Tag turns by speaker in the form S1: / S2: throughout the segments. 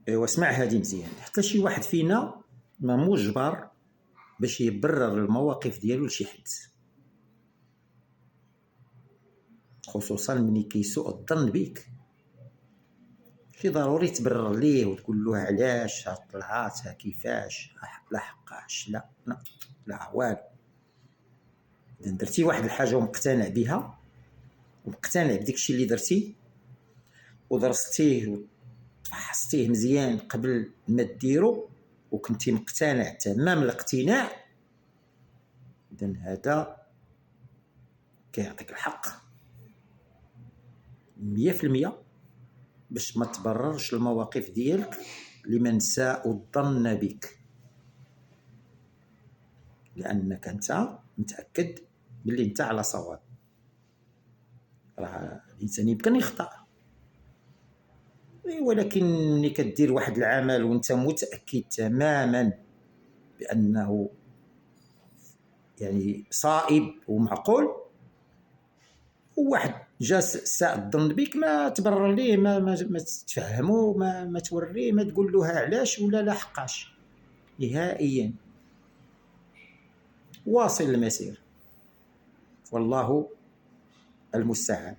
S1: ايوا اسمع هذه مزيان. حتى شي واحد فينا ما مجبر باش يبرر المواقف ديالو لشي حد، خصوصا ملي كيسوء الظن بيك. ماشي ضروري تبرر ليه وتقول له علاش طلعات كيفاش لا حقاش لا لا لا والو. اذا درتي واحد الحاجه ومقتنع بها ومقتنع بديك الشيء اللي درتي ودرستيه وتفحصتيه مزيان قبل ما ديرو وكنتي مقتنع تمام الاقتناع، اذا هذا كيعطيك الحق 100% باش ما تبررش المواقف ديالك لمن ساء الظن بك، لانك انت متاكد باللي انت على صواب. راه الانسان يمكن يخطأ، ولكن ملي كدير واحد العمل وانت متاكد تماما بانه يعني صائب ومعقول، وواحد جا ساء الظن بك، ما تبرر ليه، ما تفهمو، ما توريه، ما تقول له علاش ولا لا حقاش نهائيا. واصل المسير، والله المستعان.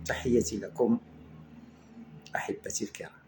S1: تحياتي لكم أحبتي الكرام.